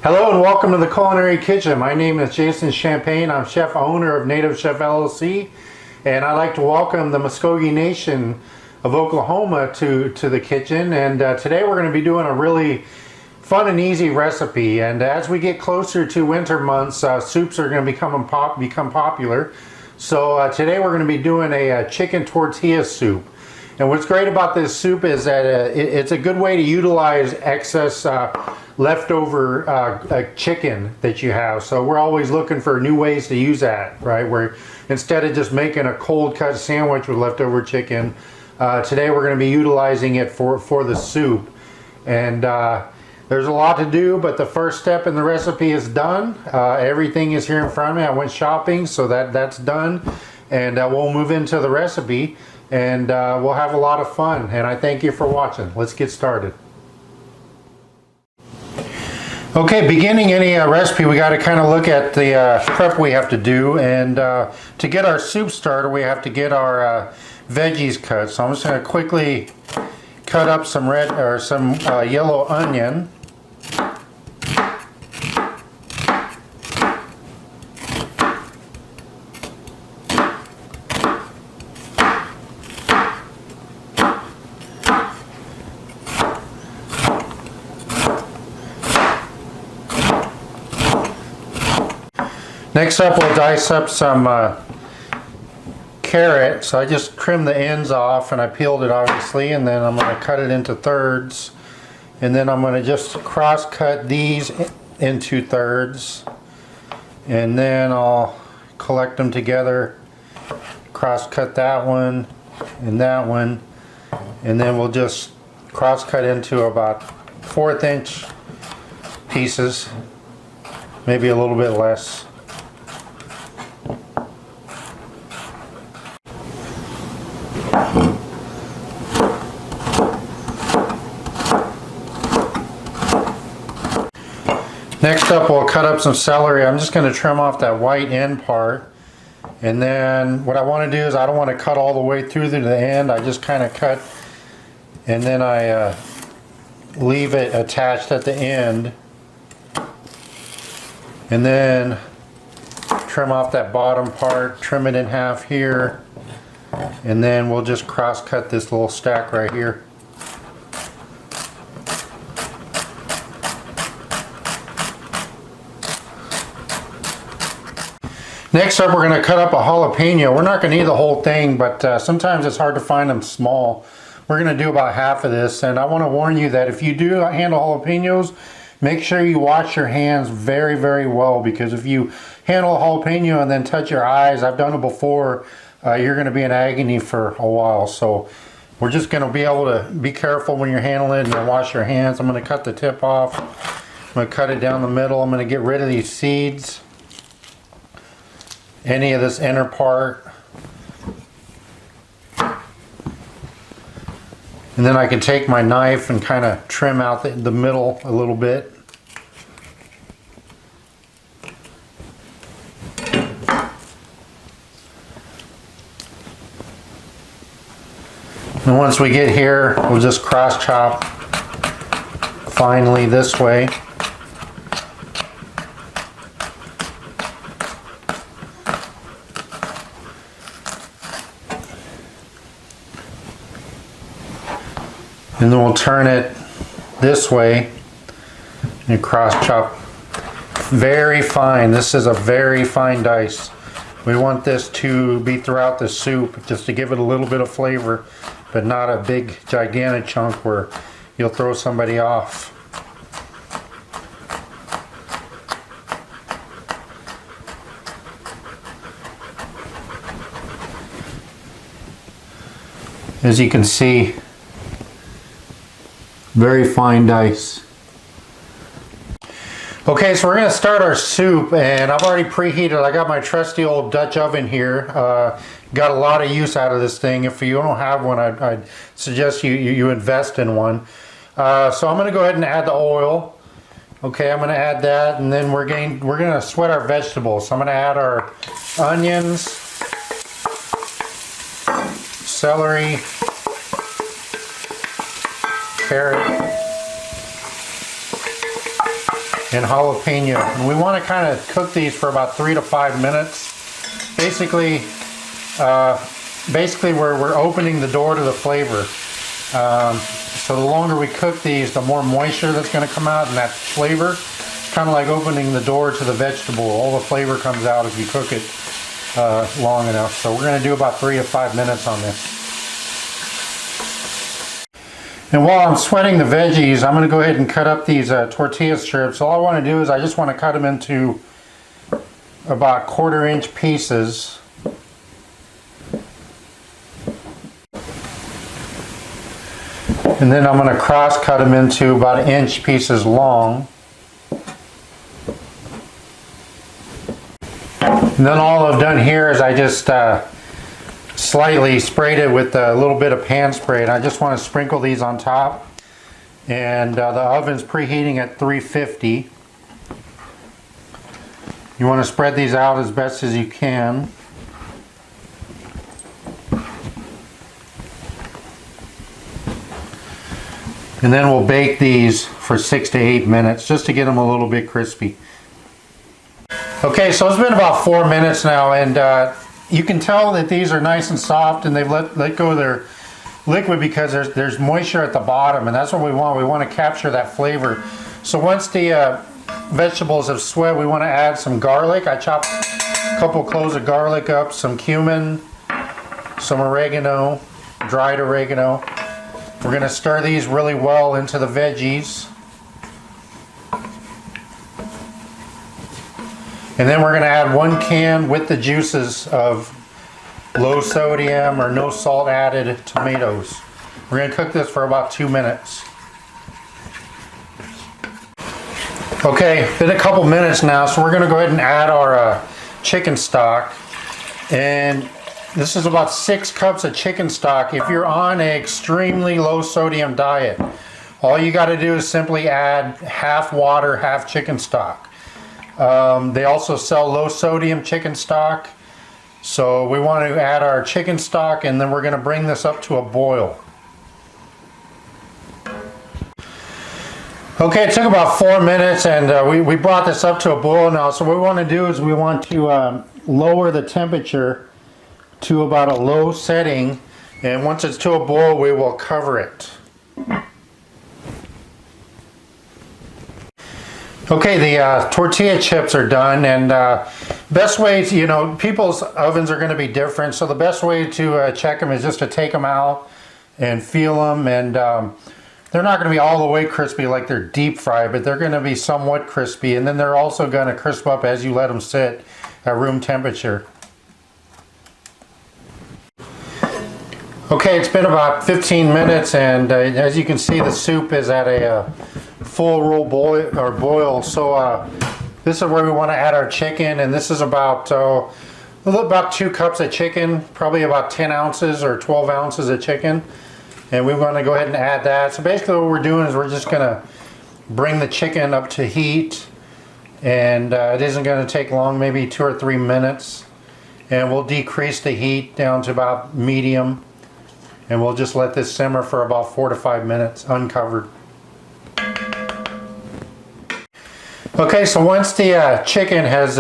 Hello and welcome to the Culinary Kitchen. My name is Jason Champagne. I'm chef owner of Native Chef LLC, and I'd like to welcome the Muskogee Nation of Oklahoma to the kitchen. And today we're going to be doing a really fun and easy recipe. And as we get closer to winter months, soups are going to become popular. So today we're going to be doing a chicken tortilla soup. And what's great about this soup is that it's a good way to utilize excess leftover chicken that you have. So we're always looking for new ways to use that, right? Where instead of just making a cold cut sandwich with leftover chicken, today we're going to be utilizing it for the soup. And there's a lot to do, but the first step in the recipe is done. Everything is here in front of me. I went shopping, so that's done. And we'll move into the recipe. And we'll have a lot of fun, and I thank you for watching. Let's get started. Okay, beginning any recipe, we got to kind of look at the prep we have to do, and to get our soup started, we have to get our veggies cut. So I'm just going to quickly cut up some yellow onion. Next up, we'll dice up some carrot. So I just trimmed the ends off and I peeled it obviously, and then I'm going to cut it into thirds, and then I'm going to just cross cut these into thirds, and then I'll collect them together, cross cut that one, and then we'll just cross cut into about 1/4 inch pieces, maybe a little bit less. Next up, we'll cut up some celery. I'm just going to trim off that white end part. And then what I want to do is I don't want to cut all the way through to the end. I just kind of cut, and then I leave it attached at the end. And then trim off that bottom part, trim it in half here. And then we'll just cross cut this little stack right here. Next up, we're going to cut up a jalapeno. We're not going to need the whole thing, but sometimes it's hard to find them small. We're going to do about half of this, and I want to warn you that if you do handle jalapenos, make sure you wash your hands very, very well, because if you handle a jalapeno and then touch your eyes, I've done it before, you're going to be in agony for a while. So we're just going to be able to be careful when you're handling it and then wash your hands. I'm going to cut the tip off. I'm going to cut it down the middle. I'm going to get rid of these seeds, any of this inner part, and then I can take my knife and kind of trim out the middle a little bit. And once we get here, we'll just cross chop finely this way. And then we'll turn it this way and cross chop very fine. This is a very fine dice. We want this to be throughout the soup just to give it a little bit of flavor, but not a big gigantic chunk where you'll throw somebody off. As you can see, very fine dice. Okay, so we're going to start our soup, and I've already preheated. I got my trusty old Dutch oven here. Got a lot of use out of this thing. If you don't have one, I'd suggest you invest in one. So I'm going to go ahead and add the oil. Okay, I'm going to add that, and then we're going to sweat our vegetables. So I'm going to add our onions, celery, carrot, and jalapeno. And we want to kind of cook these for about 3 to 5 minutes. Basically, we're opening the door to the flavor. So the longer we cook these, the more moisture that's going to come out, and that flavor, kind of like opening the door to the vegetable. All the flavor comes out if you cook it long enough. So we're going to do about 3 to 5 minutes on this. And while I'm sweating the veggies, I'm going to go ahead and cut up these tortilla strips. All I want to do is I just want to cut them into about 1/4 inch pieces. And then I'm going to cross cut them into about 1 inch pieces long. And then all I've done here is I just slightly sprayed it with a little bit of pan spray, and I just want to sprinkle these on top. And the oven's preheating at 350. You want to spread these out as best as you can. And then we'll bake these for 6 to 8 minutes just to get them a little bit crispy. Okay, so it's been about 4 minutes now, and you can tell that these are nice and soft, and they've let go of their liquid because there's moisture at the bottom, and that's what we want. We want to capture that flavor. So once the vegetables have sweat, we want to add some garlic. I chopped a couple cloves of garlic up, some cumin, some oregano, dried oregano. We're going to stir these really well into the veggies. And then we're going to add 1 can with the juices of low sodium or no salt added tomatoes. We're going to cook this for about 2 minutes. Okay, been a couple minutes now, so we're going to go ahead and add our chicken stock. And this is about 6 cups of chicken stock. If you're on an extremely low sodium diet, all you got to do is simply add half water, half chicken stock. They also sell low sodium chicken stock. So we want to add our chicken stock, and then we're going to bring this up to a boil. Okay, it took about 4 minutes, and we brought this up to a boil now. So what we want to do is we want to lower the temperature to about a low setting, and once it's to a boil, we will cover it. Okay, the tortilla chips are done, and best way to, people's ovens are going to be different, so the best way to check them is just to take them out and feel them, and they're not going to be all the way crispy like they're deep fried, but they're going to be somewhat crispy, and then they're also going to crisp up as you let them sit at room temperature. Okay, it's been about 15 minutes, and as you can see, the soup is at a full roll boil. So this is where we want to add our chicken, and this is about 2 cups of chicken, probably about 10 ounces or 12 ounces of chicken, and we want to go ahead and add that. So basically what we're doing is we're just going to bring the chicken up to heat, and it isn't going to take long, maybe 2 or 3 minutes, and we'll decrease the heat down to about medium, and we'll just let this simmer for about 4 to 5 minutes uncovered. Okay, so once the chicken has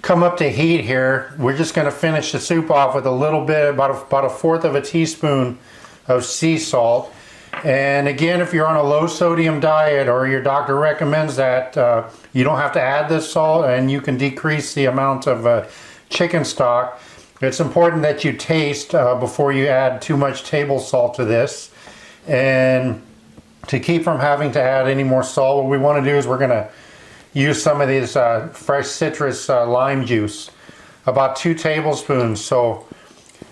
come up to heat here, we're just going to finish the soup off with a little bit, about 1/4 of a teaspoon of sea salt. And again, if you're on a low sodium diet or your doctor recommends that, you don't have to add this salt, and you can decrease the amount of chicken stock. It's important that you taste before you add too much table salt to this. And to keep from having to add any more salt, what we want to do is we're going to use some of these fresh citrus lime juice, about 2 tablespoons. So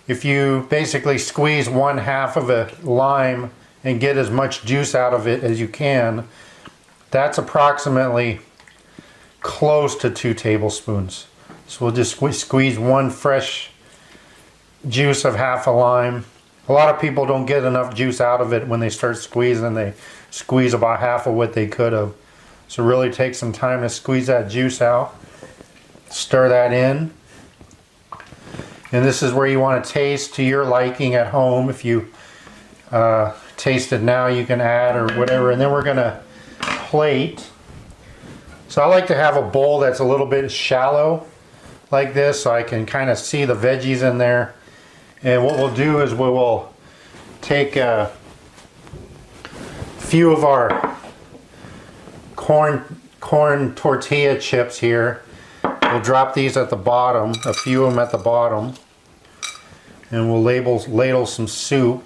if you basically squeeze 1/2 of a lime and get as much juice out of it as you can, that's approximately close to 2 tablespoons. So we'll just squeeze 1 fresh juice of 1/2 a lime. A lot of people don't get enough juice out of it when they start squeezing. They squeeze about 1/2 of what they could have. So really take some time to squeeze that juice out. Stir that in. And this is where you want to taste to your liking at home. If you taste it now, you can add or whatever. And then we're going to plate So I like to have a bowl that's a little bit shallow like this so I can kind of see the veggies in there. And what we'll do is we will take a few of our corn tortilla chips here. We'll drop these at the bottom, a few of them at the bottom, and we'll ladle some soup.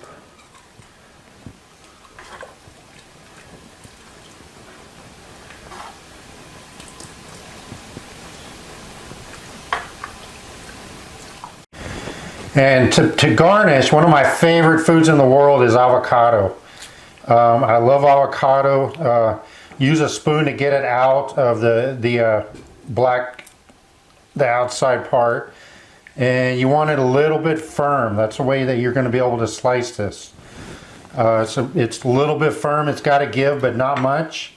And to garnish, one of my favorite foods in the world is avocado. I love avocado. Use a spoon to get it out of the outside part. And you want it a little bit firm. That's the way that you're going to be able to slice this. So it's a little bit firm. It's got to give, but not much.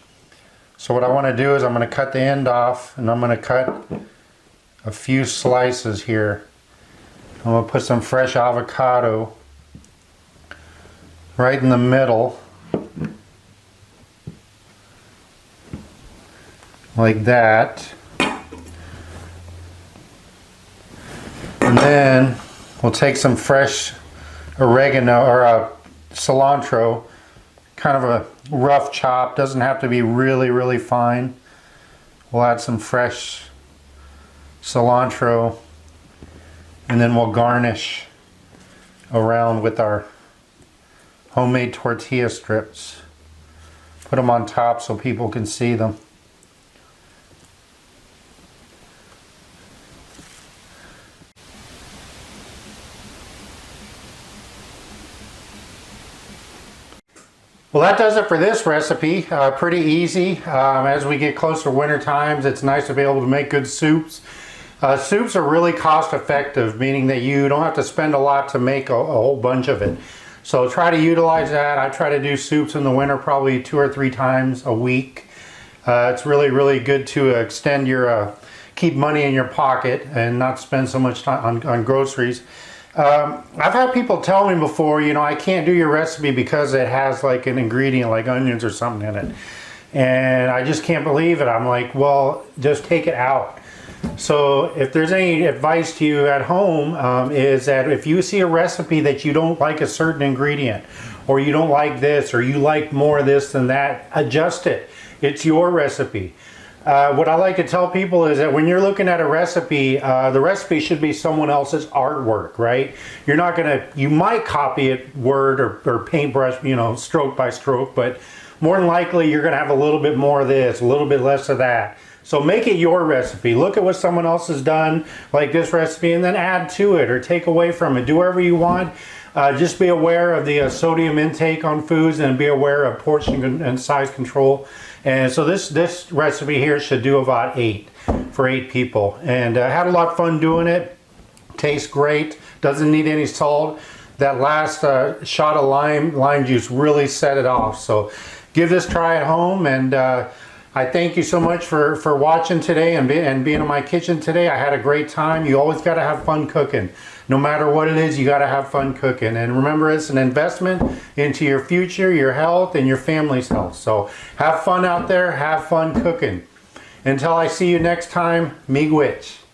So what I want to do is I'm going to cut the end off, and I'm going to cut a few slices here. I'm going to put some fresh avocado right in the middle, like that. And then we'll take some fresh oregano or cilantro, kind of a rough chop, doesn't have to be really fine. We'll add some fresh cilantro, and then we'll garnish around with our homemade tortilla strips. Put them on top so people can see them. Well, that does it for this recipe. Pretty easy. As we get closer to winter times, it's nice to be able to make good soups. Soups are really cost effective, meaning that you don't have to spend a lot to make a whole bunch of it. So try to utilize that. I try to do soups in the winter probably 2 or 3 times a week. It's really good to extend your, keep money in your pocket and not spend so much time on groceries. I've had people tell me before, you know, I can't do your recipe because it has like an ingredient like onions or something in it. And I just can't believe it. I'm like, well, just take it out. So if there's any advice to you at home, is that if you see a recipe that you don't like a certain ingredient, or you don't like this, or you like more of this than that, adjust it. It's your recipe. What I like to tell people is that when you're looking at a recipe, the recipe should be someone else's artwork, right? You're not gonna, you might copy it word or paintbrush, you know, stroke by stroke, but more than likely you're gonna have a little bit more of this, a little bit less of that. So make it your recipe. Look at what someone else has done, like this recipe, and then add to it or take away from it. Do whatever you want. Just be aware of the sodium intake on foods, and be aware of portion and size control. And so this recipe here should do about 8 for 8 people. And had a lot of fun doing it. Tastes great. Doesn't need any salt. That last shot of lime juice really set it off. So give this a try at home, and I thank you so much for watching today and being in my kitchen today. I had a great time. You always got to have fun cooking. No matter what it is, you got to have fun cooking. And remember, it's an investment into your future, your health, and your family's health. So have fun out there. Have fun cooking. Until I see you next time, miigwech.